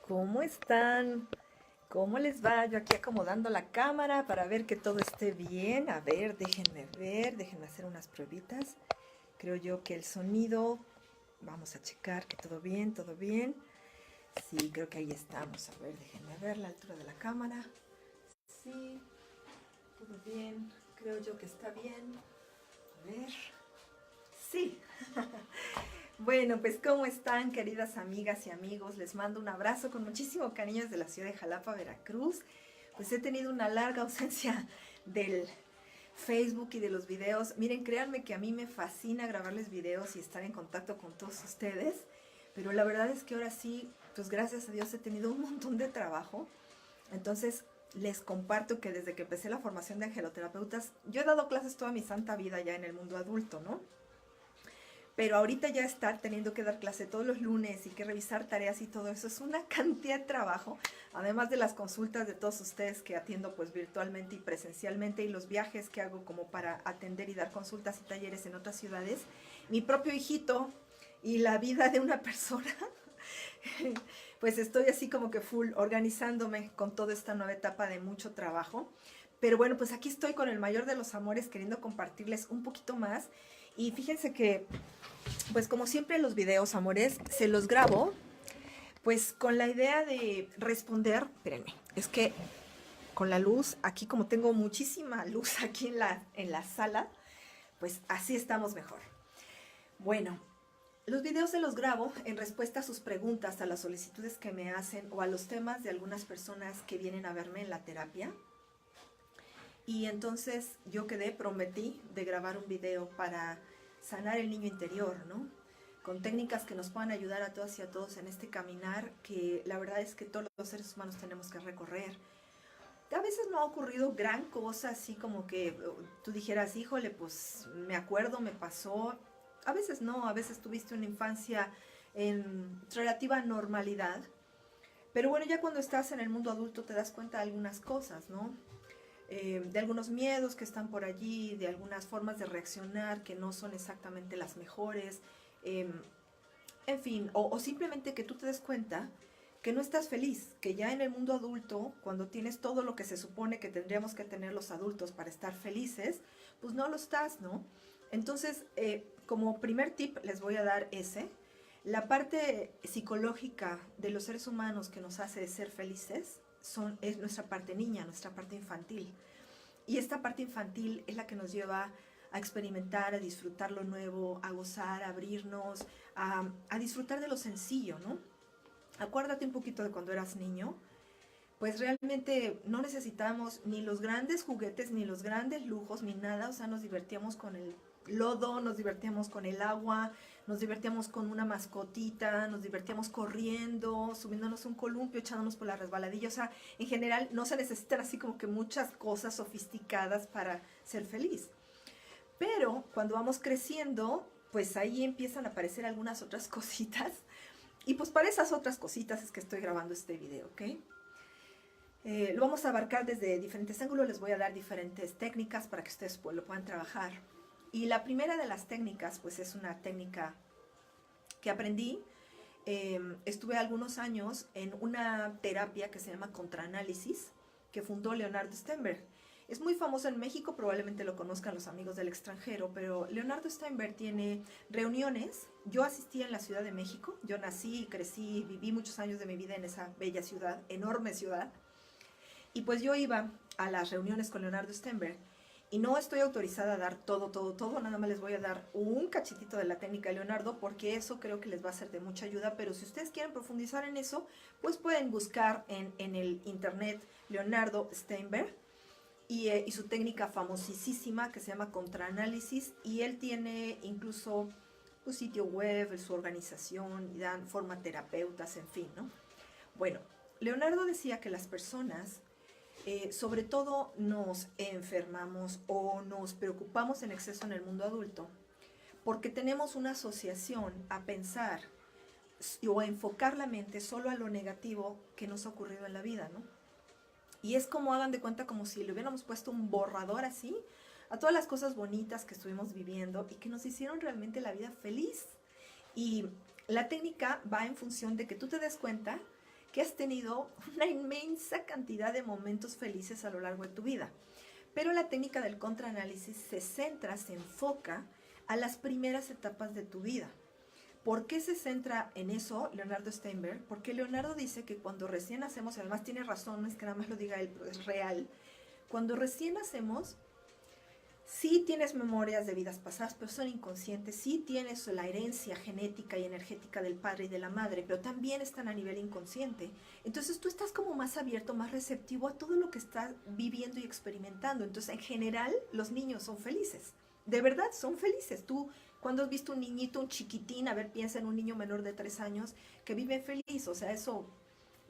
¿Cómo están? ¿Cómo les va? Yo aquí acomodando la cámara para ver que todo esté bien. A ver, déjenme hacer unas pruebitas. Creo yo que el sonido, vamos a checar que todo bien, todo bien. Sí, creo que ahí estamos. A ver, déjenme ver la altura de la cámara. Sí, todo bien. Creo yo que está bien. A ver. Sí. Bueno, pues ¿cómo están, queridas amigas y amigos? Les mando un abrazo con muchísimo cariño desde la ciudad de Jalapa, Veracruz. Pues he tenido una larga ausencia del Facebook y de los videos. Miren, créanme que a mí me fascina grabarles videos y estar en contacto con todos ustedes, pero la verdad es que ahora sí, pues gracias a Dios he tenido un montón de trabajo. Entonces, les comparto que desde que empecé la formación de angeloterapeutas, yo he dado clases toda mi santa vida ya en el mundo adulto, ¿no? Pero ahorita ya estar teniendo que dar clase todos los lunes y que revisar tareas y todo eso es una cantidad de trabajo, además de las consultas de todos ustedes que atiendo pues virtualmente y presencialmente y los viajes que hago como para atender y dar consultas y talleres en otras ciudades, mi propio hijito y la vida de una persona, pues estoy así como que full organizándome con toda esta nueva etapa de mucho trabajo. Pero bueno, pues aquí estoy con el mayor de los amores queriendo compartirles un poquito más. Y fíjense que pues como siempre los videos, amores, se los grabo, pues con la idea de responder, espérenme, es que con la luz, aquí como tengo muchísima luz aquí en la sala, pues así estamos mejor. Bueno, los videos se los grabo en respuesta a sus preguntas, a las solicitudes que me hacen o a los temas de algunas personas que vienen a verme en la terapia. Y entonces yo prometí de grabar un video para sanar el niño interior, ¿no? Con técnicas que nos puedan ayudar a todas y a todos en este caminar que la verdad es que todos los seres humanos tenemos que recorrer. A veces no ha ocurrido gran cosa, así como que tú dijeras, híjole, pues me acuerdo, me pasó. A veces no, a veces tuviste una infancia en relativa normalidad. Pero bueno, ya cuando estás en el mundo adulto te das cuenta de algunas cosas, ¿no? De algunos miedos que están por allí, de algunas formas de reaccionar que no son exactamente las mejores, eh, en fin, o simplemente que tú te des cuenta que no estás feliz, que ya en el mundo adulto, cuando tienes todo lo que se supone que tendríamos que tener los adultos para estar felices, pues no lo estás, ¿no? Entonces, como primer tip les voy a dar ese. La parte psicológica de los seres humanos que nos hace ser felices es nuestra parte niña, nuestra parte infantil. Y esta parte infantil es la que nos lleva a experimentar, a disfrutar lo nuevo, a gozar, a abrirnos, a disfrutar de lo sencillo, ¿no? Acuérdate un poquito de cuando eras niño, pues realmente no necesitábamos ni los grandes juguetes, ni los grandes lujos, ni nada, o sea, nos divertíamos con el lodo, nos divertíamos con el agua, nos divertíamos con una mascotita, nos divertíamos corriendo, subiéndonos un columpio, echándonos por la resbaladilla, o sea, en general no se necesitan así como que muchas cosas sofisticadas para ser feliz. Pero cuando vamos creciendo, pues ahí empiezan a aparecer algunas otras cositas. Y pues para esas otras cositas es que estoy grabando este video, ¿ok? Lo vamos a abarcar desde diferentes ángulos, les voy a dar diferentes técnicas para que ustedes pues, lo puedan trabajar. Y la primera de las técnicas, pues es una técnica que aprendí. Estuve algunos años en una terapia que se llama contraanálisis, que fundó Leonardo Steinberg. Es muy famoso en México, probablemente lo conozcan los amigos del extranjero, pero Leonardo Steinberg tiene reuniones. Yo asistí en la Ciudad de México, yo nací, crecí, viví muchos años de mi vida en esa bella ciudad, enorme ciudad. Y pues yo iba a las reuniones con Leonardo Steinberg y no estoy autorizada a dar todo, nada más les voy a dar un cachitito de la técnica de Leonardo porque eso creo que les va a ser de mucha ayuda, pero si ustedes quieren profundizar en eso, pues pueden buscar en el internet Leonardo Steinberg y su técnica famosísima que se llama contraanálisis y él tiene incluso su sitio web, su organización y dan forma terapeutas, en fin, ¿no? Bueno, Leonardo decía que las personas sobre todo nos enfermamos o nos preocupamos en exceso en el mundo adulto porque tenemos una asociación a pensar o a enfocar la mente solo a lo negativo que nos ha ocurrido en la vida, ¿no? Y es como hagan de cuenta como si le hubiéramos puesto un borrador así a todas las cosas bonitas que estuvimos viviendo y que nos hicieron realmente la vida feliz. Y la técnica va en función de que tú te des cuenta que has tenido una inmensa cantidad de momentos felices a lo largo de tu vida. Pero la técnica del contraanálisis se centra, se enfoca a las primeras etapas de tu vida. ¿Por qué se centra en eso Leonardo Steinberg? Porque Leonardo dice que cuando recién nacemos, además tiene razón, no es que nada más lo diga él, pero es real. Cuando recién nacemos, sí tienes memorias de vidas pasadas, pero son inconscientes. Sí tienes la herencia genética y energética del padre y de la madre, pero también están a nivel inconsciente. Entonces tú estás como más abierto, más receptivo a todo lo que estás viviendo y experimentando. Entonces, en general, los niños son felices. De verdad, son felices. Tú, cuando has visto un niñito, un chiquitín, a ver, piensa en un niño menor de 3 años que vive feliz. O sea, eso,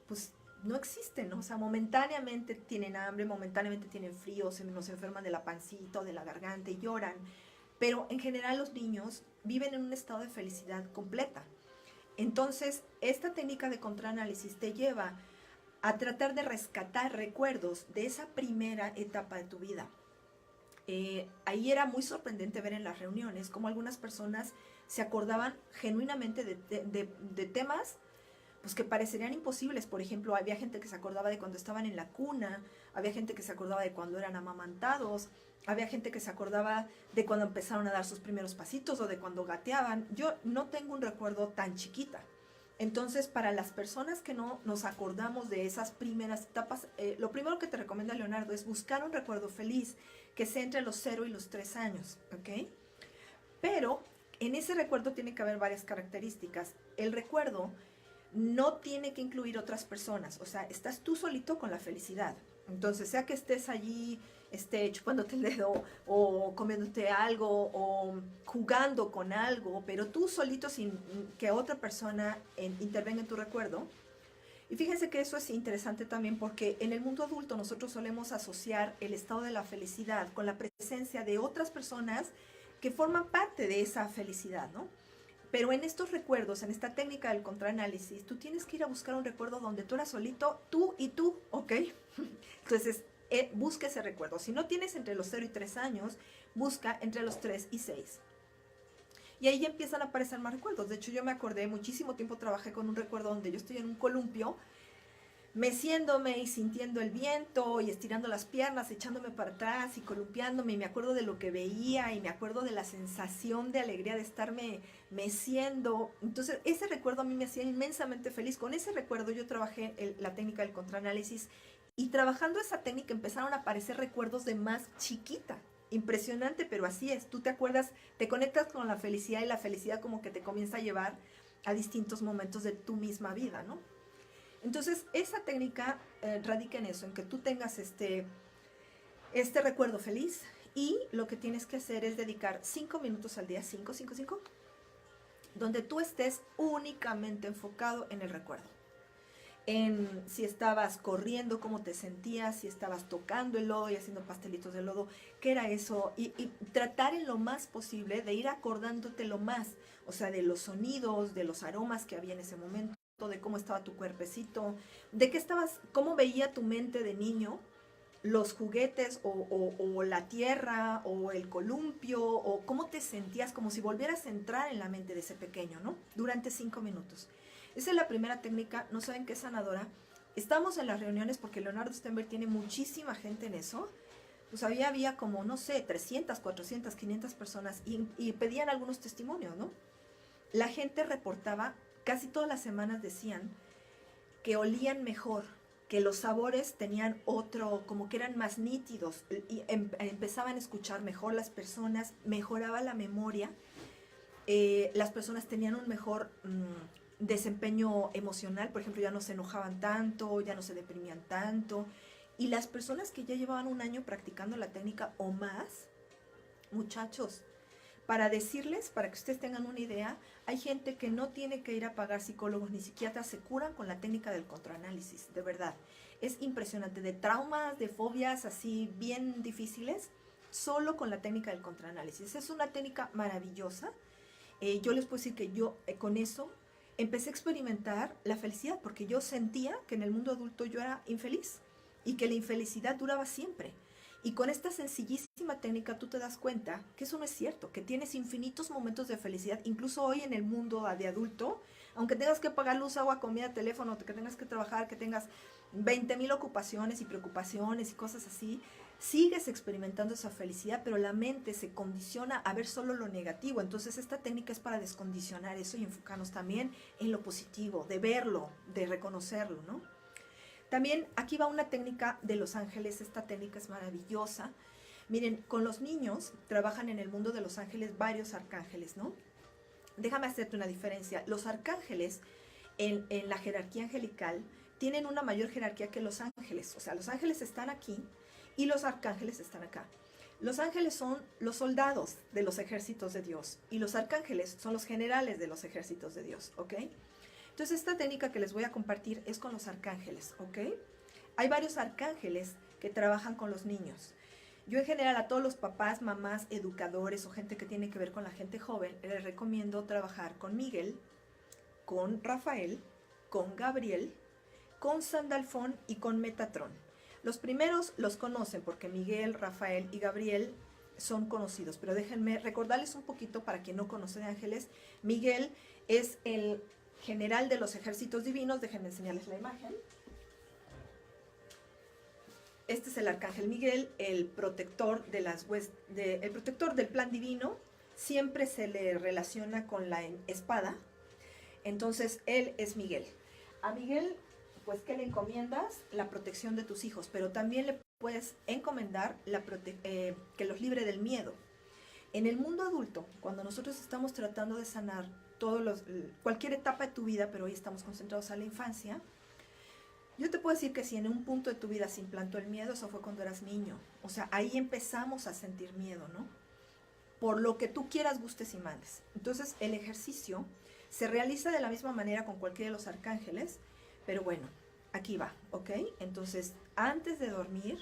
pues, no existen, ¿no? O sea, momentáneamente tienen hambre, momentáneamente tienen frío, se nos enferman de la pancita o de la garganta y lloran, pero en general los niños viven en un estado de felicidad completa. Entonces, esta técnica de contraanálisis te lleva a tratar de rescatar recuerdos de esa primera etapa de tu vida. Ahí era muy sorprendente ver en las reuniones cómo algunas personas se acordaban genuinamente de temas pues que parecerían imposibles. Por ejemplo, había gente que se acordaba de cuando estaban en la cuna, había gente que se acordaba de cuando eran amamantados, había gente que se acordaba de cuando empezaron a dar sus primeros pasitos o de cuando gateaban. Yo no tengo un recuerdo tan chiquita. Entonces, para las personas que no nos acordamos de esas primeras etapas, lo primero que te recomienda Leonardo es buscar un recuerdo feliz que sea entre los 0 y los 3 años, ¿ok? Pero en ese recuerdo tiene que haber varias características. El recuerdo no tiene que incluir otras personas, o sea, estás tú solito con la felicidad. Entonces, sea que estés allí, chupándote el dedo, o comiéndote algo, o jugando con algo, pero tú solito sin que otra persona intervenga en tu recuerdo. Y fíjense que eso es interesante también porque en el mundo adulto nosotros solemos asociar el estado de la felicidad con la presencia de otras personas que forman parte de esa felicidad, ¿no? Pero en estos recuerdos, en esta técnica del contraanálisis, tú tienes que ir a buscar un recuerdo donde tú eras solito, tú y tú, ¿ok? Entonces, busca ese recuerdo. Si no tienes entre los 0 y 3 años, busca entre los 3 y 6. Y ahí ya empiezan a aparecer más recuerdos. De hecho, yo me acordé, muchísimo tiempo trabajé con un recuerdo donde yo estoy en un columpio, meciéndome y sintiendo el viento y estirando las piernas, echándome para atrás y columpiándome, y me acuerdo de lo que veía y me acuerdo de la sensación de alegría de estarme meciendo. Entonces ese recuerdo a mí me hacía inmensamente feliz. Con ese recuerdo yo trabajé la técnica del contraanálisis, y trabajando esa técnica empezaron a aparecer recuerdos de más chiquita. Impresionante, pero así es. Tú te acuerdas, te conectas con la felicidad, y la felicidad como que te comienza a llevar a distintos momentos de tu misma vida, ¿no? Entonces, esa técnica radica en eso, en que tú tengas este recuerdo feliz, y lo que tienes que hacer es dedicar 5 minutos al día, 5, donde tú estés únicamente enfocado en el recuerdo. En si estabas corriendo, cómo te sentías, si estabas tocando el lodo y haciendo pastelitos de lodo, qué era eso, y tratar en lo más posible de ir acordándote lo más, o sea, de los sonidos, de los aromas que había en ese momento, de cómo estaba tu cuerpecito, de qué estabas, cómo veía tu mente de niño, los juguetes o la tierra o el columpio, o cómo te sentías, como si volvieras a entrar en la mente de ese pequeño, ¿no? Durante 5 minutos. Esa es la primera técnica. No saben qué sanadora. Estamos en las reuniones porque Leonardo Steinberg tiene muchísima gente en eso. Pues había como, no sé, 300, 400, 500 personas, y pedían algunos testimonios, ¿no? La gente reportaba, casi todas las semanas decían que olían mejor, que los sabores tenían otro, como que eran más nítidos, y empezaban a escuchar mejor las personas, mejoraba la memoria, las personas tenían un mejor desempeño emocional. Por ejemplo, ya no se enojaban tanto, ya no se deprimían tanto, y las personas que ya llevaban un año practicando la técnica o más, muchachos, para decirles, para que ustedes tengan una idea, hay gente que no tiene que ir a pagar psicólogos ni psiquiatras, se curan con la técnica del contraanálisis, de verdad. Es impresionante, de traumas, de fobias así bien difíciles, solo con la técnica del contraanálisis. Es una técnica maravillosa. Yo les puedo decir que yo con eso empecé a experimentar la felicidad, porque yo sentía que en el mundo adulto yo era infeliz y que la infelicidad duraba siempre. Y con esta sencillísima técnica tú te das cuenta que eso no es cierto, que tienes infinitos momentos de felicidad. Incluso hoy en el mundo de adulto Aunque tengas que pagar luz, agua, comida, teléfono, que tengas que trabajar, que tengas 20,000 ocupaciones y preocupaciones y cosas así, sigues experimentando esa felicidad, pero la mente se condiciona a ver solo lo negativo. Entonces esta técnica es para descondicionar eso y enfocarnos también en lo positivo, de verlo, de reconocerlo, ¿no? También aquí va una técnica de los ángeles. Esta técnica es maravillosa. Miren, con los niños trabajan en el mundo de los ángeles varios arcángeles, ¿no? Déjame hacerte una diferencia. Los arcángeles en la jerarquía angelical tienen una mayor jerarquía que los ángeles. O sea, los ángeles están aquí y los arcángeles están acá. Los ángeles son los soldados de los ejércitos de Dios y los arcángeles son los generales de los ejércitos de Dios, ¿ok? Entonces esta técnica que les voy a compartir es con los arcángeles, ¿ok? Hay varios arcángeles que trabajan con los niños. Yo en general a todos los papás, mamás, educadores o gente que tiene que ver con la gente joven, les recomiendo trabajar con Miguel, con Rafael, con Gabriel, con Sandalfón y con Metatron. Los primeros los conocen porque Miguel, Rafael y Gabriel son conocidos, pero déjenme recordarles un poquito para quien no conoce de ángeles. Miguel es el general de los ejércitos divinos. Déjenme enseñarles la imagen. Este es el arcángel Miguel, el protector el protector del plan divino. Siempre se le relaciona con la espada. Entonces él es Miguel. A Miguel, pues, ¿qué le encomiendas? La protección de tus hijos, pero también le puedes encomendar que los libre del miedo. En el mundo adulto, cuando nosotros estamos tratando de sanar cualquier etapa de tu vida, pero hoy estamos concentrados en la infancia, yo te puedo decir que si en un punto de tu vida se implantó el miedo, eso fue cuando eras niño. O sea, ahí empezamos a sentir miedo, ¿no? Por lo que tú quieras, gustes y mandes. Entonces, el ejercicio se realiza de la misma manera con cualquiera de los arcángeles, pero bueno, aquí va, ¿ok? Entonces, antes de dormir,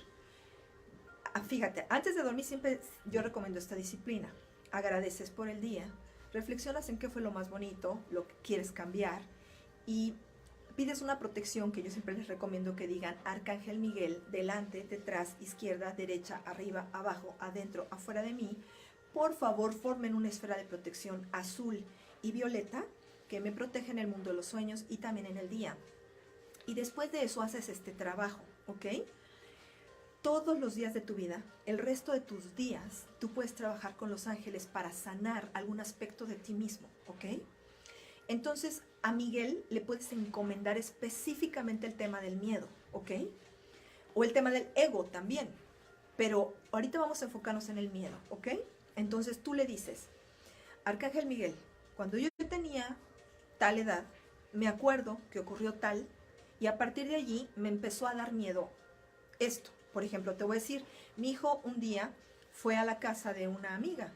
fíjate, antes de dormir siempre yo recomiendo esta disciplina. Agradeces por el día, reflexionas en qué fue lo más bonito, lo que quieres cambiar y pides una protección que yo siempre les recomiendo que digan: Arcángel Miguel, delante, detrás, izquierda, derecha, arriba, abajo, adentro, afuera de mí, por favor formen una esfera de protección azul y violeta que me protege en el mundo de los sueños y también en el día. Y después de eso haces este trabajo, ¿ok? Todos los días de tu vida, el resto de tus días, tú puedes trabajar con los ángeles para sanar algún aspecto de ti mismo, ¿ok? Entonces, a Miguel le puedes encomendar específicamente el tema del miedo, ¿ok? O el tema del ego también. Pero ahorita vamos a enfocarnos en el miedo, ¿ok? Entonces tú le dices: Arcángel Miguel, cuando yo tenía tal edad, me acuerdo que ocurrió tal, y a partir de allí me empezó a dar miedo esto. Por ejemplo, te voy a decir, mi hijo un día fue a la casa de una amiga.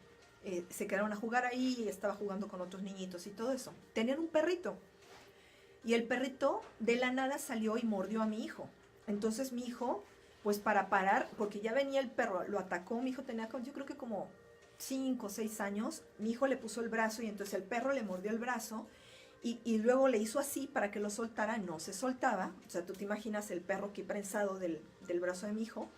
Se quedaron a jugar ahí y estaba jugando con otros niñitos y todo eso. Tenían un perrito. Y el perrito de la nada salió y mordió a mi hijo. Entonces mi hijo, pues para parar, porque ya venía el perro, lo atacó. Mi hijo tenía, yo creo que como 5 o 6 años. Mi hijo le puso el brazo y entonces el perro le mordió el brazo. Y luego le hizo así para que lo soltara. No se soltaba. O sea, tú te imaginas el perro aquí prensado del brazo de mi hijo.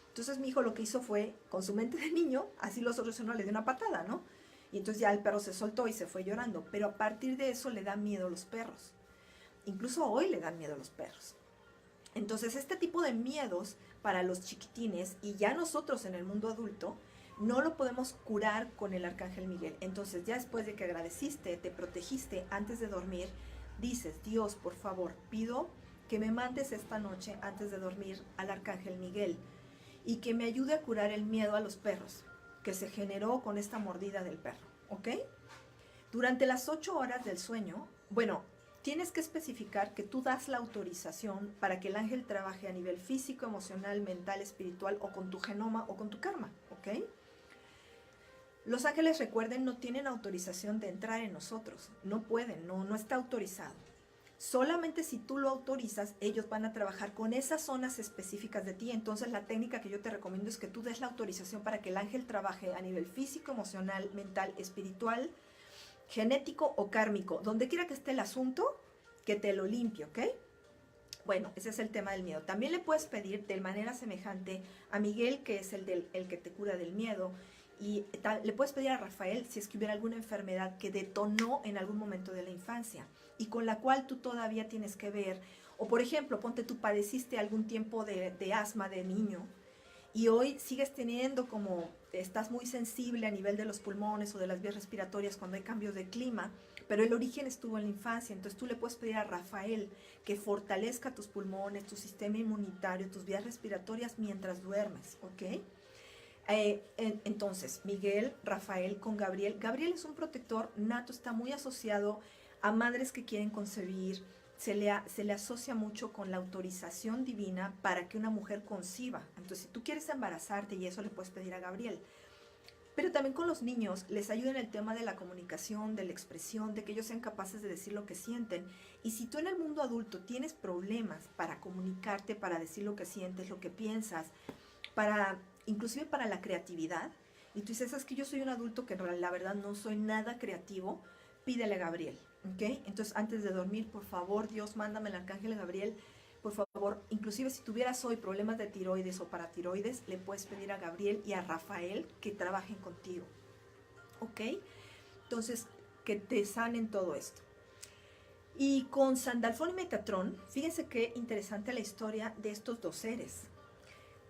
Entonces mi hijo lo que hizo fue, con su mente de niño, así los otros uno le dio una patada, ¿no? Y entonces ya el perro se soltó y se fue llorando. Pero a partir de eso le da miedo a los perros. Incluso hoy le dan miedo a los perros. Entonces este tipo de miedos para los chiquitines y ya nosotros en el mundo adulto, no lo podemos curar con el Arcángel Miguel. Entonces ya después de que agradeciste, te protegiste antes de dormir, dices: Dios, por favor, pido que me mandes esta noche antes de dormir al Arcángel Miguel y que me ayude a curar el miedo a los perros que se generó con esta mordida del perro, ¿ok? Durante las 8 horas del sueño, bueno, tienes que especificar que tú das la autorización para que el ángel trabaje a nivel físico, emocional, mental, espiritual o con tu genoma o con tu karma, ¿ok? Los ángeles, recuerden, no tienen autorización de entrar en nosotros. No pueden, no está autorizado. Solamente si tú lo autorizas, ellos van a trabajar con esas zonas específicas de ti. Entonces la técnica que yo te recomiendo es que tú des la autorización para que el ángel trabaje a nivel físico, emocional, mental, espiritual, genético o kármico. Donde quiera que esté el asunto, que te lo limpie, ¿ok? Bueno, ese es el tema del miedo. También le puedes pedir de manera semejante a Miguel, que es el que te cura del miedo, Y le puedes pedir a Rafael si es que hubiera alguna enfermedad que detonó en algún momento de la infancia y con la cual tú todavía tienes que ver. O por ejemplo, ponte tú padeciste algún tiempo de asma de niño y hoy sigues teniendo como, estás muy sensible a nivel de los pulmones o de las vías respiratorias cuando hay cambios de clima, pero el origen estuvo en la infancia. Entonces tú le puedes pedir a Rafael que fortalezca tus pulmones, tu sistema inmunitario, tus vías respiratorias mientras duermes, ¿ok? Entonces, Miguel, Rafael con Gabriel. Gabriel es un protector nato, está muy asociado a madres que quieren concebir. Se le asocia mucho con la autorización divina para que una mujer conciba. Entonces, si tú quieres embarazarte y eso le puedes pedir a Gabriel. Pero también con los niños les ayuda en el tema de la comunicación, de la expresión, de que ellos sean capaces de decir lo que sienten. Y si tú en el mundo adulto tienes problemas para comunicarte, para decir lo que sientes, lo que piensas, inclusive para la creatividad, y tú dices, es que yo soy un adulto que la verdad no soy nada creativo, pídele a Gabriel, ¿ok? Entonces, antes de dormir, por favor, Dios, mándame el arcángel Gabriel, por favor. Inclusive si tuvieras hoy problemas de tiroides o paratiroides, le puedes pedir a Gabriel y a Rafael que trabajen contigo, ¿ok? Entonces, que te sanen todo esto. Y con Sandalfón y Metatrón, fíjense qué interesante la historia de estos dos seres.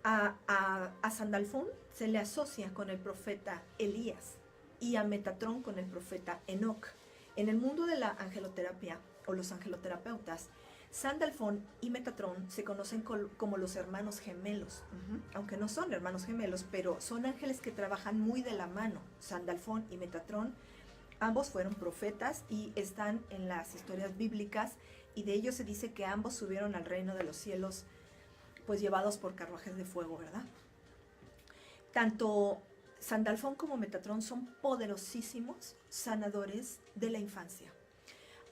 A Sandalfón se le asocia con el profeta Elías y a Metatrón con el profeta Enoc. En el mundo de la angeloterapia o los angeloterapeutas, Sandalfón y Metatrón se conocen como los hermanos gemelos, aunque no son hermanos gemelos, pero son ángeles que trabajan muy de la mano. Sandalfón y Metatrón, ambos fueron profetas y están en las historias bíblicas, y de ellos se dice que ambos subieron al reino de los cielos pues llevados por carruajes de fuego, ¿verdad? Tanto Sandalfón como Metatrón son poderosísimos sanadores de la infancia.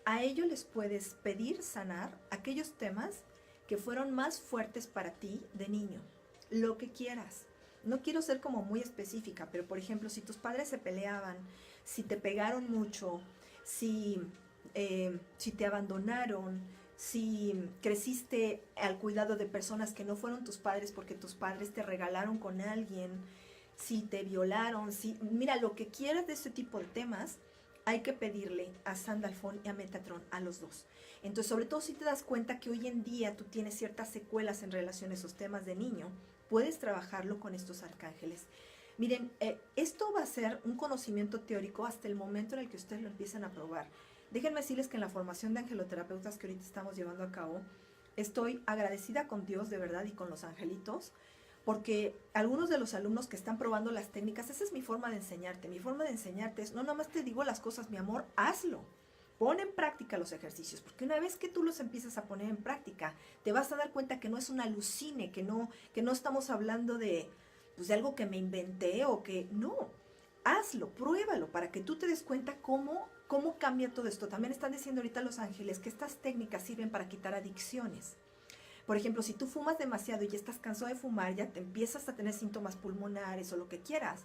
A ellos les puedes pedir sanar aquellos temas que fueron más fuertes para ti de niño, lo que quieras. No quiero ser como muy específica, pero por ejemplo, si tus padres se peleaban, si te pegaron mucho, si te abandonaron, si creciste al cuidado de personas que no fueron tus padres porque tus padres te regalaron con alguien, si te violaron, mira, lo que quieras de ese tipo de temas, hay que pedirle a Sandalfón y a Metatrón, a los dos. Entonces, sobre todo si te das cuenta que hoy en día tú tienes ciertas secuelas en relación a esos temas de niño, puedes trabajarlo con estos arcángeles. Miren, esto va a ser un conocimiento teórico hasta el momento en el que ustedes lo empiecen a probar. Déjenme decirles que en la formación de angeloterapeutas que ahorita estamos llevando a cabo, estoy agradecida con Dios de verdad y con los angelitos, porque algunos de los alumnos que están probando las técnicas, esa es mi forma de enseñarte. Mi forma de enseñarte es, no nada más te digo las cosas, mi amor, hazlo. Pon en práctica los ejercicios, porque una vez que tú los empiezas a poner en práctica, te vas a dar cuenta que no es un alucine, que no estamos hablando de, pues, de algo que me inventé o que no. Hazlo, pruébalo, para que tú te des cuenta cómo cambia todo esto. También están diciendo ahorita los ángeles que estas técnicas sirven para quitar adicciones. Por ejemplo, si tú fumas demasiado y ya estás cansado de fumar, ya te empiezas a tener síntomas pulmonares o lo que quieras,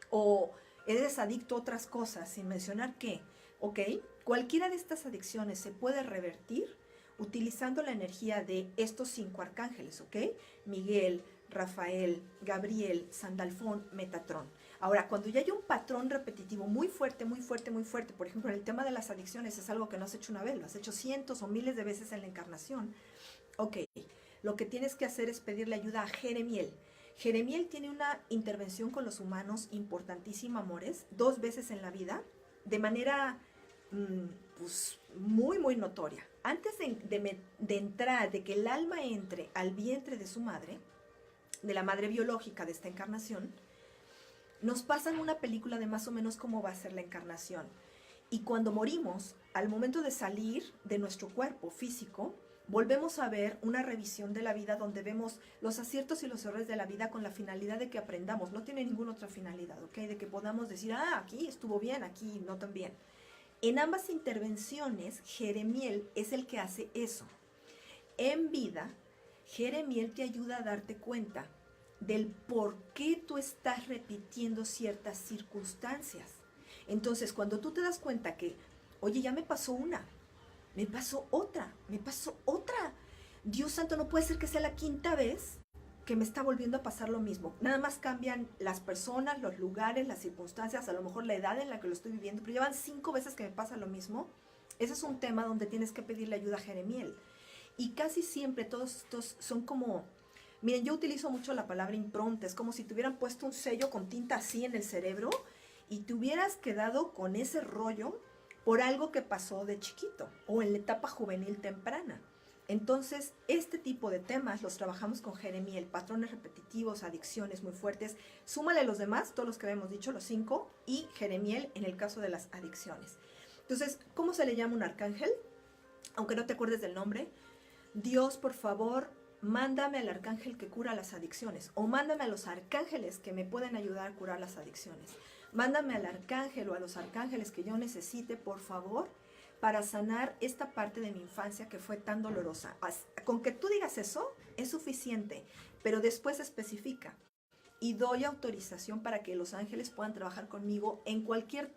o eres adicto a otras cosas, sin mencionar qué, ¿ok? Cualquiera de estas adicciones se puede revertir utilizando la energía de estos 5 arcángeles, ¿ok? Miguel, Rafael, Gabriel, Sandalfón, Metatrón. Ahora, cuando ya hay un patrón repetitivo muy fuerte, muy fuerte, muy fuerte, por ejemplo, en el tema de las adicciones es algo que no has hecho una vez, lo has hecho cientos o miles de veces en la encarnación. Ok, lo que tienes que hacer es pedirle ayuda a Jeremiel. Jeremiel tiene una intervención con los humanos importantísima, amores, 2 veces en la vida, de manera pues, muy, muy notoria. Antes de entrar, de que el alma entre al vientre de su madre, de la madre biológica de esta encarnación, nos pasan una película de más o menos cómo va a ser la encarnación. Y cuando morimos, al momento de salir de nuestro cuerpo físico, volvemos a ver una revisión de la vida donde vemos los aciertos y los errores de la vida con la finalidad de que aprendamos. No tiene ninguna otra finalidad, ¿ok? De que podamos decir, aquí estuvo bien, aquí no tan bien. En ambas intervenciones, Jeremiel es el que hace eso. En vida, Jeremiel te ayuda a darte cuenta del por qué tú estás repitiendo ciertas circunstancias. Entonces, cuando tú te das cuenta que, oye, ya me pasó una, me pasó otra, Dios santo, no puede ser que sea la 5ª vez que me está volviendo a pasar lo mismo. Nada más cambian las personas, los lugares, las circunstancias, a lo mejor la edad en la que lo estoy viviendo, pero llevan 5 veces que me pasa lo mismo. Ese es un tema donde tienes que pedirle ayuda a Jeremiel. Y casi siempre todos estos son como... Miren, yo utilizo mucho la palabra impronta. Es como si te hubieran puesto un sello con tinta así en el cerebro y te hubieras quedado con ese rollo por algo que pasó de chiquito o en la etapa juvenil temprana. Entonces, este tipo de temas los trabajamos con Jeremiel, patrones repetitivos, adicciones muy fuertes. Súmale los demás, todos los que habíamos dicho, los 5, y Jeremiel en el caso de las adicciones. Entonces, ¿cómo se le llama un arcángel? Aunque no te acuerdes del nombre, Dios, por favor, mándame al arcángel que cura las adicciones, o mándame a los arcángeles que me pueden ayudar a curar las adicciones. Mándame al arcángel o a los arcángeles que yo necesite, por favor, para sanar esta parte de mi infancia que fue tan dolorosa. Con que tú digas eso es suficiente, pero después especifica. Y doy autorización para que los ángeles puedan trabajar conmigo en cualquier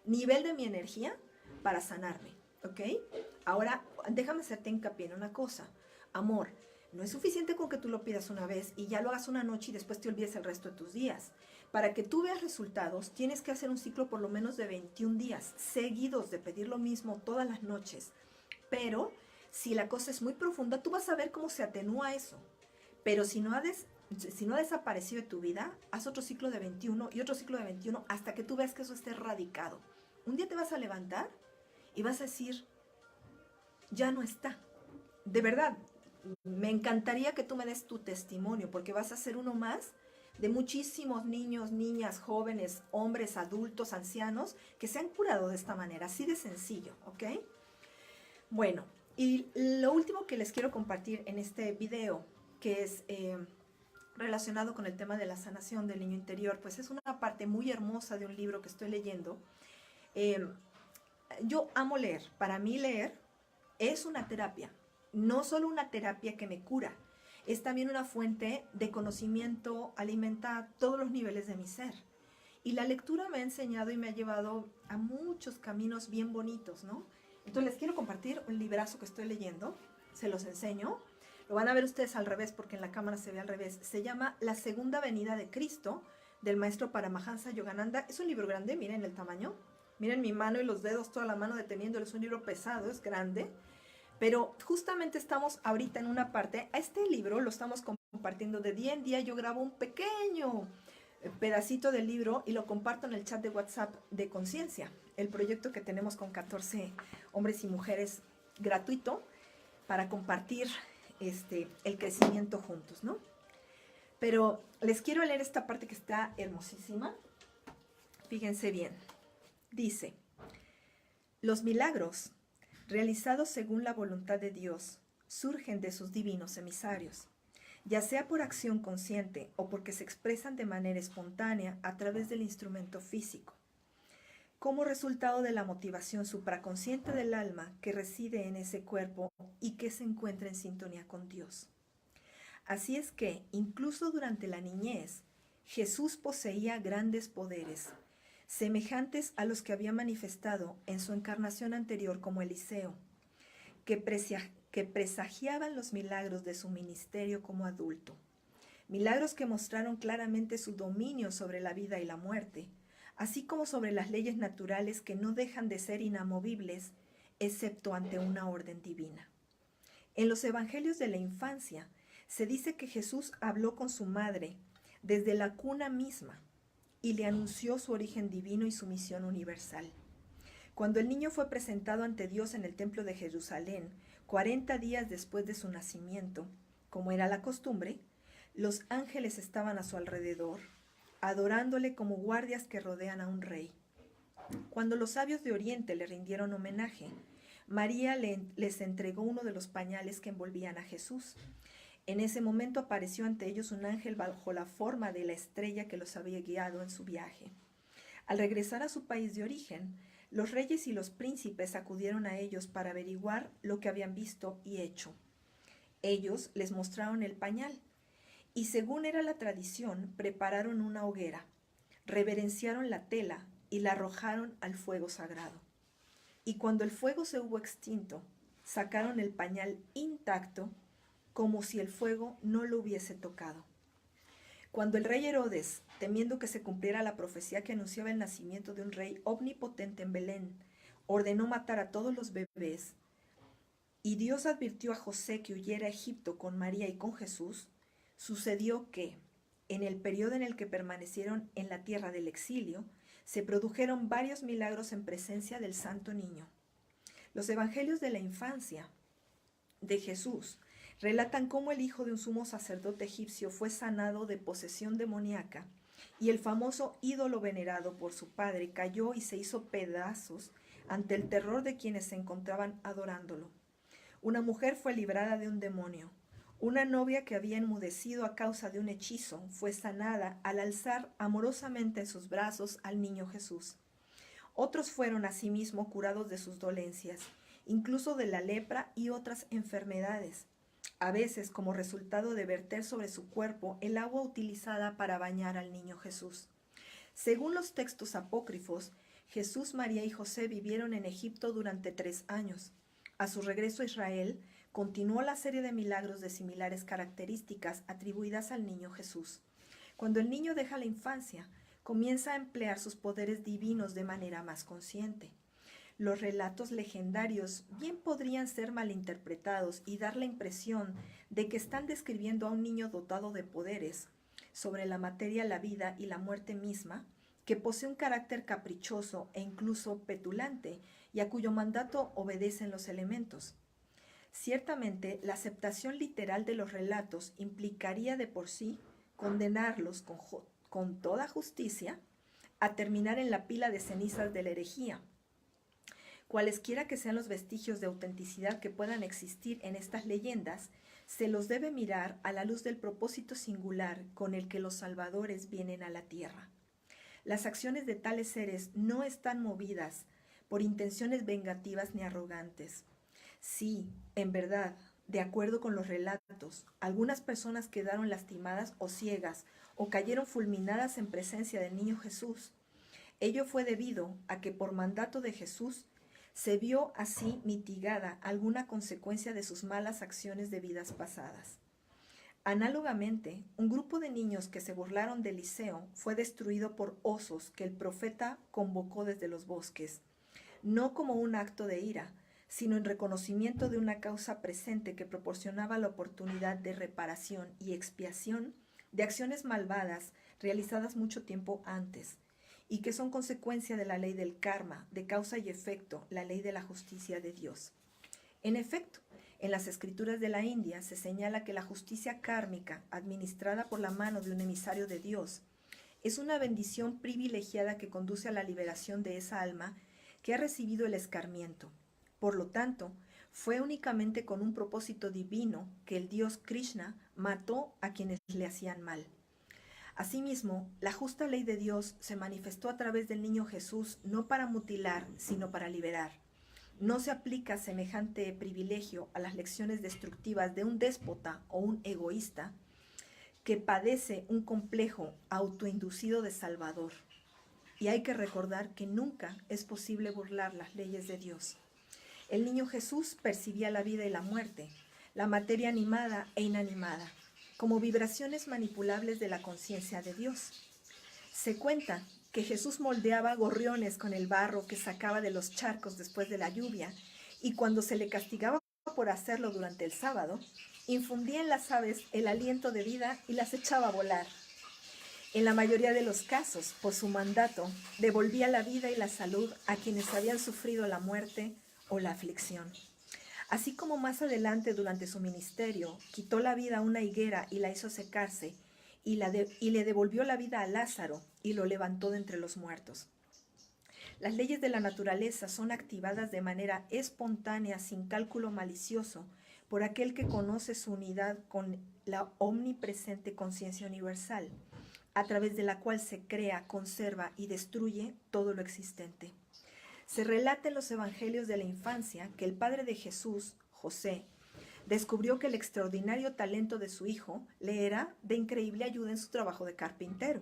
nivel de mi energía para sanarme, ¿ok? Ahora, déjame hacerte hincapié en una cosa. Amor, no es suficiente con que tú lo pidas una vez y ya lo hagas una noche y después te olvides el resto de tus días. Para que tú veas resultados, tienes que hacer un ciclo por lo menos de 21 días seguidos de pedir lo mismo todas las noches. Pero si la cosa es muy profunda, tú vas a ver cómo se atenúa eso. Pero si no ha desaparecido de tu vida, haz otro ciclo de 21 y otro ciclo de 21 hasta que tú veas que eso esté erradicado. Un día te vas a levantar y vas a decir, ya no está. De verdad, me encantaría que tú me des tu testimonio, porque vas a ser uno más de muchísimos niños, niñas, jóvenes, hombres, adultos, ancianos, que se han curado de esta manera, así de sencillo, ¿ok? Bueno, y lo último que les quiero compartir en este video, que es relacionado con el tema de la sanación del niño interior, pues es una parte muy hermosa de un libro que estoy leyendo. Yo amo leer. Para mí leer es una terapia. No solo una terapia que me cura, es también una fuente de conocimiento, alimenta todos los niveles de mi ser. Y la lectura me ha enseñado y me ha llevado a muchos caminos bien bonitos, ¿no? Entonces les quiero compartir un librazo que estoy leyendo, se los enseño. Lo van a ver ustedes al revés porque en la cámara se ve al revés. Se llama La Segunda Venida de Cristo, del maestro Paramahansa Yogananda. Es un libro grande, miren el tamaño. Miren mi mano y los dedos, toda la mano deteniéndolo. Es un libro pesado, es grande. Pero justamente estamos ahorita en una parte, a este libro lo estamos compartiendo de día en día. Yo grabo un pequeño pedacito del libro y lo comparto en el chat de WhatsApp de Conciencia, el proyecto que tenemos con 14 hombres y mujeres gratuito para compartir el crecimiento juntos, ¿no? Pero les quiero leer esta parte que está hermosísima. Fíjense bien. Dice, los milagros realizados según la voluntad de Dios surgen de sus divinos emisarios, ya sea por acción consciente o porque se expresan de manera espontánea a través del instrumento físico, como resultado de la motivación supraconsciente del alma que reside en ese cuerpo y que se encuentra en sintonía con Dios. Así es que, incluso durante la niñez, Jesús poseía grandes poderes, semejantes a los que había manifestado en su encarnación anterior como Eliseo, que presagiaban los milagros de su ministerio como adulto. Milagros que mostraron claramente su dominio sobre la vida y la muerte, así como sobre las leyes naturales que no dejan de ser inamovibles, excepto ante una orden divina. En los evangelios de la infancia, se dice que Jesús habló con su madre desde la cuna misma y le anunció su origen divino y su misión universal. Cuando el niño fue presentado ante Dios en el templo de Jerusalén, 40 días después de su nacimiento, como era la costumbre, los ángeles estaban a su alrededor, adorándole como guardias que rodean a un rey. Cuando los sabios de Oriente le rindieron homenaje, María les entregó uno de los pañales que envolvían a Jesús. En ese momento apareció ante ellos un ángel bajo la forma de la estrella que los había guiado en su viaje. Al regresar a su país de origen, los reyes y los príncipes acudieron a ellos para averiguar lo que habían visto y hecho. Ellos les mostraron el pañal y, según era la tradición, prepararon una hoguera, reverenciaron la tela y la arrojaron al fuego sagrado. Y cuando el fuego se hubo extinto, sacaron el pañal intacto, como si el fuego no lo hubiese tocado. Cuando el rey Herodes, temiendo que se cumpliera la profecía que anunciaba el nacimiento de un rey omnipotente en Belén, ordenó matar a todos los bebés, y Dios advirtió a José que huyera a Egipto con María y con Jesús, sucedió que, en el periodo en el que permanecieron en la tierra del exilio, se produjeron varios milagros en presencia del santo niño. Los evangelios de la infancia de Jesús relatan cómo el hijo de un sumo sacerdote egipcio fue sanado de posesión demoníaca y el famoso ídolo venerado por su padre cayó y se hizo pedazos ante el terror de quienes se encontraban adorándolo. Una mujer fue librada de un demonio. Una novia que había enmudecido a causa de un hechizo fue sanada al alzar amorosamente en sus brazos al niño Jesús. Otros fueron asimismo curados de sus dolencias, incluso de la lepra y otras enfermedades, a veces como resultado de verter sobre su cuerpo el agua utilizada para bañar al niño Jesús. Según los textos apócrifos, Jesús, María y José vivieron en Egipto durante 3 años. A su regreso a Israel, continuó la serie de milagros de similares características atribuidas al niño Jesús. Cuando el niño deja la infancia, comienza a emplear sus poderes divinos de manera más consciente. Los relatos legendarios bien podrían ser malinterpretados y dar la impresión de que están describiendo a un niño dotado de poderes sobre la materia, la vida y la muerte misma, que posee un carácter caprichoso e incluso petulante y a cuyo mandato obedecen los elementos. Ciertamente, la aceptación literal de los relatos implicaría de por sí condenarlos con toda justicia a terminar en la pila de cenizas de la herejía. Cualesquiera que sean los vestigios de autenticidad que puedan existir en estas leyendas, se los debe mirar a la luz del propósito singular con el que los salvadores vienen a la tierra. Las acciones de tales seres no están movidas por intenciones vengativas ni arrogantes. Sí, en verdad, de acuerdo con los relatos, algunas personas quedaron lastimadas o ciegas o cayeron fulminadas en presencia del niño Jesús. Ello fue debido a que por mandato de Jesús se vio así mitigada alguna consecuencia de sus malas acciones de vidas pasadas. Análogamente, un grupo de niños que se burlaron de Eliseo fue destruido por osos que el profeta convocó desde los bosques, no como un acto de ira, sino en reconocimiento de una causa presente que proporcionaba la oportunidad de reparación y expiación de acciones malvadas realizadas mucho tiempo antes, y que son consecuencia de la ley del karma, de causa y efecto, la ley de la justicia de Dios. En efecto, en las escrituras de la India se señala que la justicia kármica, administrada por la mano de un emisario de Dios, es una bendición privilegiada que conduce a la liberación de esa alma que ha recibido el escarmiento. Por lo tanto, fue únicamente con un propósito divino que el dios Krishna mató a quienes le hacían mal. Asimismo, la justa ley de Dios se manifestó a través del niño Jesús no para mutilar, sino para liberar. No se aplica semejante privilegio a las lecciones destructivas de un déspota o un egoísta que padece un complejo autoinducido de Salvador. Y hay que recordar que nunca es posible burlar las leyes de Dios. El niño Jesús percibía la vida y la muerte, la materia animada e inanimada, como vibraciones manipulables de la conciencia de Dios. Se cuenta que Jesús moldeaba gorriones con el barro que sacaba de los charcos después de la lluvia, y cuando se le castigaba por hacerlo durante el sábado, infundía en las aves el aliento de vida y las echaba a volar. En la mayoría de los casos, por su mandato, devolvía la vida y la salud a quienes habían sufrido la muerte o la aflicción. Así como más adelante durante su ministerio, quitó la vida a una higuera y la hizo secarse, y le devolvió la vida a Lázaro y lo levantó de entre los muertos. Las leyes de la naturaleza son activadas de manera espontánea, sin cálculo malicioso, por aquel que conoce su unidad con la omnipresente conciencia universal, a través de la cual se crea, conserva y destruye todo lo existente. Se relata en los evangelios de la infancia que el padre de Jesús, José, descubrió que el extraordinario talento de su hijo le era de increíble ayuda en su trabajo de carpintero,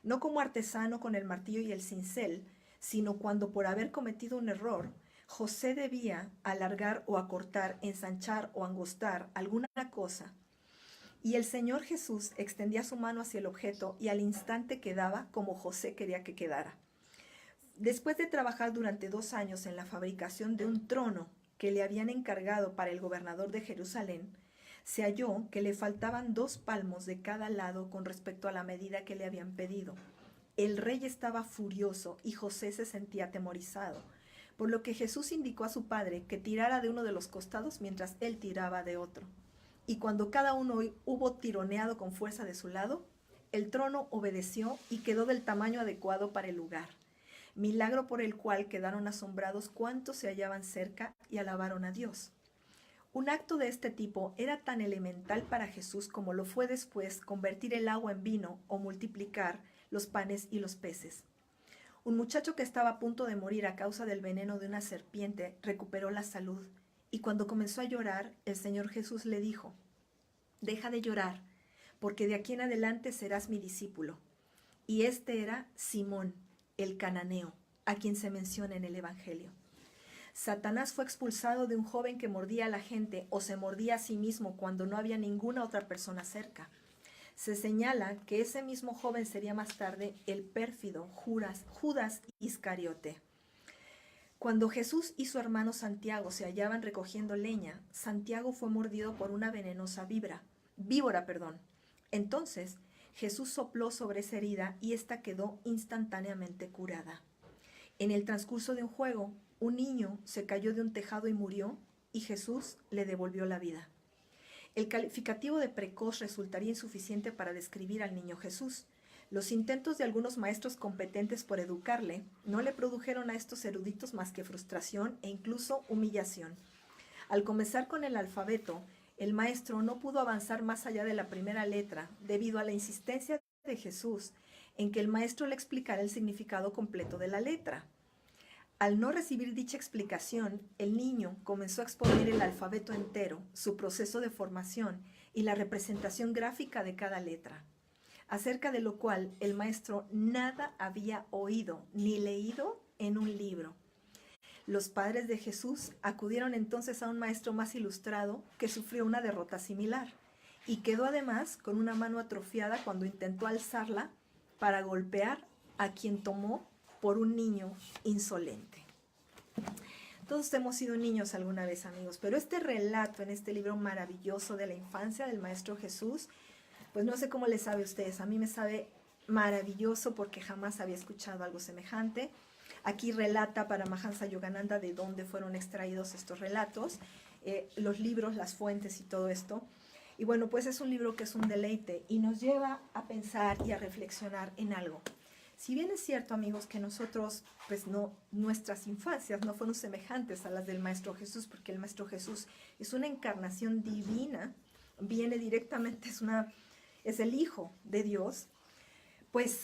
no como artesano con el martillo y el cincel, sino cuando por haber cometido un error, José debía alargar o acortar, ensanchar o angostar alguna cosa, Y el Señor Jesús extendía su mano hacia el objeto y al instante quedaba como José quería que quedara. Después de trabajar durante 2 años en la fabricación de un trono que le habían encargado para el gobernador de Jerusalén, se halló que le faltaban 2 palmos de cada lado con respecto a la medida que le habían pedido. El rey estaba furioso y José se sentía atemorizado, por lo que Jesús indicó a su padre que tirara de uno de los costados mientras él tiraba de otro. Y cuando cada uno hubo tironeado con fuerza de su lado, el trono obedeció y quedó del tamaño adecuado para el lugar. Milagro por el cual quedaron asombrados cuantos se hallaban cerca y alabaron a Dios. Un acto de este tipo era tan elemental para Jesús como lo fue después convertir el agua en vino o multiplicar los panes y los peces. Un muchacho que estaba a punto de morir a causa del veneno de una serpiente recuperó la salud, y cuando comenzó a llorar, el Señor Jesús le dijo: «Deja de llorar, porque de aquí en adelante serás mi discípulo». Y este era Simón, el cananeo, a quien se menciona en el Evangelio. Satanás fue expulsado de un joven que mordía a la gente o se mordía a sí mismo cuando no había ninguna otra persona cerca. Se señala que ese mismo joven sería más tarde el pérfido Judas Iscariote. Cuando Jesús y su hermano Santiago se hallaban recogiendo leña, Santiago fue mordido por una venenosa víbora. Entonces Jesús sopló sobre esa herida y ésta quedó instantáneamente curada. En el transcurso de un juego, un niño se cayó de un tejado y murió, y Jesús le devolvió la vida. El calificativo de precoz resultaría insuficiente para describir al niño Jesús. Los intentos de algunos maestros competentes por educarle no le produjeron a estos eruditos más que frustración e incluso humillación. Al comenzar con el alfabeto, el maestro no pudo avanzar más allá de la primera letra debido a la insistencia de Jesús en que el maestro le explicara el significado completo de la letra. Al no recibir dicha explicación, el niño comenzó a exponer el alfabeto entero, su proceso de formación y la representación gráfica de cada letra, acerca de lo cual el maestro nada había oído ni leído en un libro. Los padres de Jesús acudieron entonces a un maestro más ilustrado que sufrió una derrota similar y quedó además con una mano atrofiada cuando intentó alzarla para golpear a quien tomó por un niño insolente. Todos hemos sido niños alguna vez, amigos, pero este relato en este libro maravilloso de la infancia del Maestro Jesús, pues no sé cómo les sabe a ustedes, a mí me sabe maravilloso porque jamás había escuchado algo semejante. Aquí relata Paramahansa Yogananda de dónde fueron extraídos estos relatos, los libros, las fuentes y todo esto. Y bueno, pues es un libro que es un deleite y nos lleva a pensar y a reflexionar en algo. Si bien es cierto, amigos, que nosotros, pues no, nuestras infancias no fueron semejantes a las del Maestro Jesús, porque el Maestro Jesús es una encarnación divina, viene directamente, es el Hijo de Dios, pues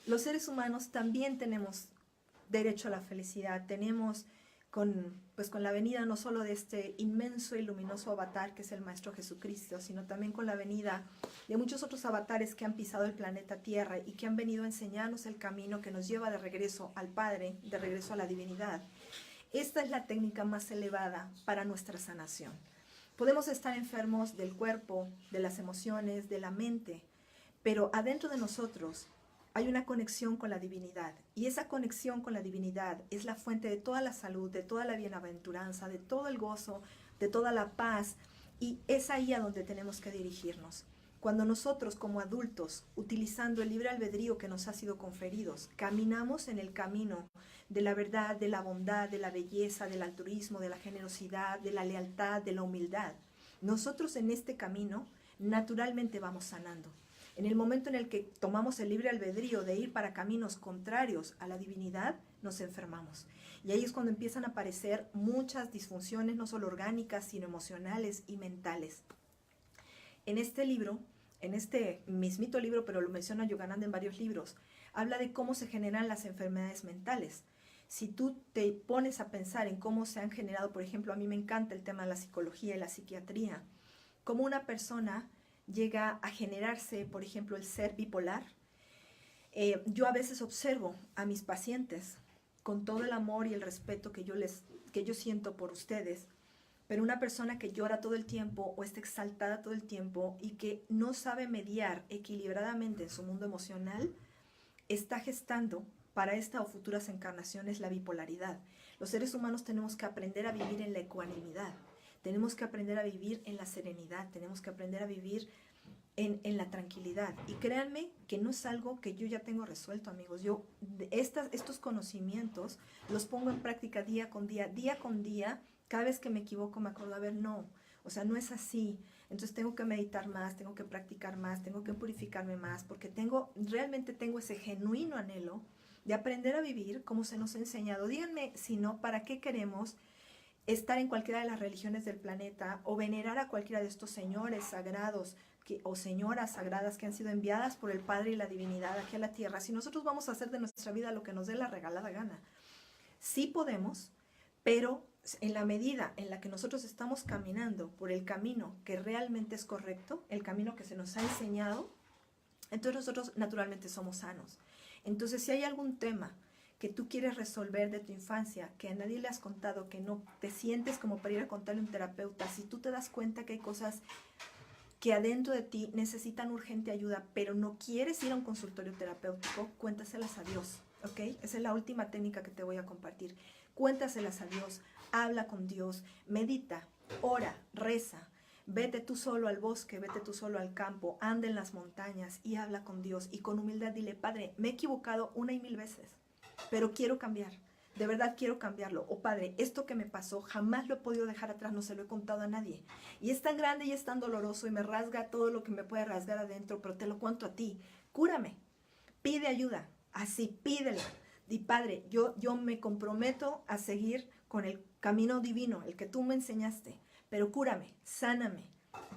los seres humanos también tenemos derecho a la felicidad, tenemos con la venida no solo de este inmenso y luminoso avatar que es el Maestro Jesucristo, sino también con la venida de muchos otros avatares que han pisado el planeta Tierra y que han venido a enseñarnos el camino que nos lleva de regreso al Padre, de regreso a la divinidad. Esta es la técnica más elevada para nuestra sanación. Podemos estar enfermos del cuerpo, de las emociones, de la mente, pero adentro de nosotros hay una conexión con la divinidad, y esa conexión con la divinidad es la fuente de toda la salud, de toda la bienaventuranza, de todo el gozo, de toda la paz, y es ahí a donde tenemos que dirigirnos. Cuando nosotros como adultos, utilizando el libre albedrío que nos ha sido conferido, caminamos en el camino de la verdad, de la bondad, de la belleza, del altruismo, de la generosidad, de la lealtad, de la humildad, nosotros en este camino naturalmente vamos sanando. En el momento en el que tomamos el libre albedrío de ir para caminos contrarios a la divinidad, nos enfermamos. Y ahí es cuando empiezan a aparecer muchas disfunciones, no solo orgánicas, sino emocionales y mentales. En este libro, en este mismito libro, pero lo menciona Yogananda en varios libros, habla de cómo se generan las enfermedades mentales. Si tú te pones a pensar en cómo se han generado, por ejemplo, a mí me encanta el tema de la psicología y la psiquiatría, cómo una persona llega a generarse, por ejemplo, el ser bipolar. Yo a veces observo a mis pacientes con todo el amor y el respeto que yo siento por ustedes, Pero una persona que llora todo el tiempo o está exaltada todo el tiempo y que no sabe mediar equilibradamente en su mundo emocional, está gestando para esta o futuras encarnaciones la bipolaridad. Los seres humanos tenemos que aprender a vivir en la ecuanimidad, tenemos que aprender a vivir en la serenidad, tenemos que aprender a vivir en la tranquilidad. Y créanme que no es algo que yo ya tengo resuelto, amigos. Yo estos conocimientos los pongo en práctica día con día, día con día. Cada vez que me equivoco me acuerdo, a ver, no, o sea, no es así. Entonces tengo que meditar más, tengo que practicar más, tengo que purificarme más, porque realmente tengo ese genuino anhelo de aprender a vivir como se nos ha enseñado. Díganme, si no, ¿para qué queremos estar en cualquiera de las religiones del planeta o venerar a cualquiera de estos señores sagrados o señoras sagradas que han sido enviadas por el Padre y la divinidad aquí a la tierra, si nosotros vamos a hacer de nuestra vida lo que nos dé la regalada gana? Sí podemos, pero en la medida en la que nosotros estamos caminando por el camino que realmente es correcto, el camino que se nos ha enseñado, entonces nosotros naturalmente somos sanos. Entonces, si hay algún tema que tú quieres resolver de tu infancia, que a nadie le has contado, que no te sientes como para ir a contarle a un terapeuta, si tú te das cuenta que hay cosas que adentro de ti necesitan urgente ayuda, pero no quieres ir a un consultorio terapéutico, cuéntaselas a Dios, ¿ok? Esa es la última técnica que te voy a compartir. Cuéntaselas a Dios, habla con Dios, medita, ora, reza. Vete tú solo al bosque, vete tú solo al campo, anda en las montañas y habla con Dios. Y con humildad dile, Padre, me he equivocado 1,000 veces, pero quiero cambiar. De verdad quiero cambiarlo. O Padre, esto que me pasó jamás lo he podido dejar atrás, no se lo he contado a nadie. Y es tan grande y es tan doloroso y me rasga todo lo que me puede rasgar adentro, pero te lo cuento a ti. Cúrame, pide ayuda, así, pídela. Di, Padre, yo me comprometo a seguir con el camino divino, el que tú me enseñaste, pero cúrame, sáname,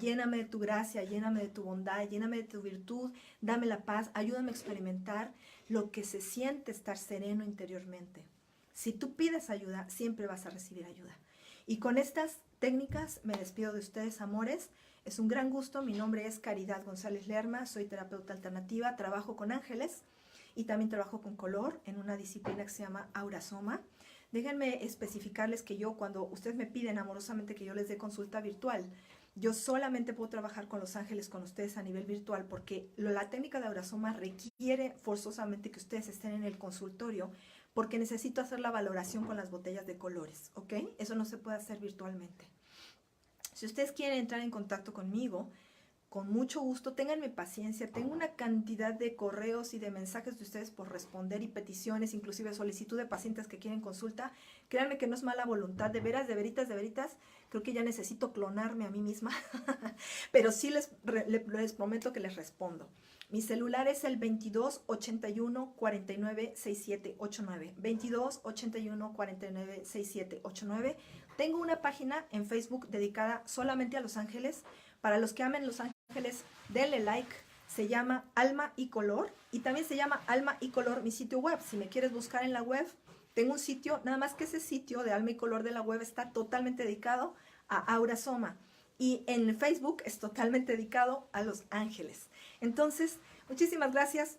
lléname de tu gracia, lléname de tu bondad, lléname de tu virtud, dame la paz, ayúdame a experimentar lo que se siente estar sereno interiormente. Si tú pides ayuda, siempre vas a recibir ayuda. Y con estas técnicas me despido de ustedes, amores. Es un gran gusto. Mi nombre es Caridad González Lerma. Soy terapeuta alternativa. Trabajo con ángeles y también trabajo con color en una disciplina que se llama Aurasoma. Déjenme especificarles que yo, cuando ustedes me piden amorosamente que yo les dé consulta virtual, yo solamente puedo trabajar con los ángeles, con ustedes a nivel virtual, porque la técnica de Aurasoma requiere forzosamente que ustedes estén en el consultorio, porque necesito hacer la valoración con las botellas de colores, ¿ok? Eso no se puede hacer virtualmente. Si ustedes quieren entrar en contacto conmigo, con mucho gusto, ténganme paciencia. Tengo una cantidad de correos y de mensajes de ustedes por responder y peticiones, inclusive solicitud de pacientes que quieren consulta. Créanme que no es mala voluntad, de veras, de veritas, de veritas. Creo que ya necesito clonarme a mí misma, pero sí les prometo que les respondo. Mi celular es el 22 81 49 67 89. 22 81 49 67 89. Tengo una página en Facebook dedicada solamente a Los Ángeles. Para los que amen Los Ángeles, denle like. Se llama Alma y Color. Y también se llama Alma y Color mi sitio web. Si me quieres buscar en la web, tengo un sitio, nada más que ese sitio de Alma y Color de la web está totalmente dedicado a Aurasoma. Y en Facebook es totalmente dedicado a Los Ángeles. Entonces, muchísimas gracias.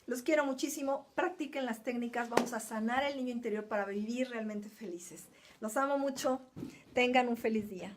Los quiero muchísimo. Practiquen las técnicas. Vamos a sanar el niño interior para vivir realmente felices. Los amo mucho. Tengan un feliz día.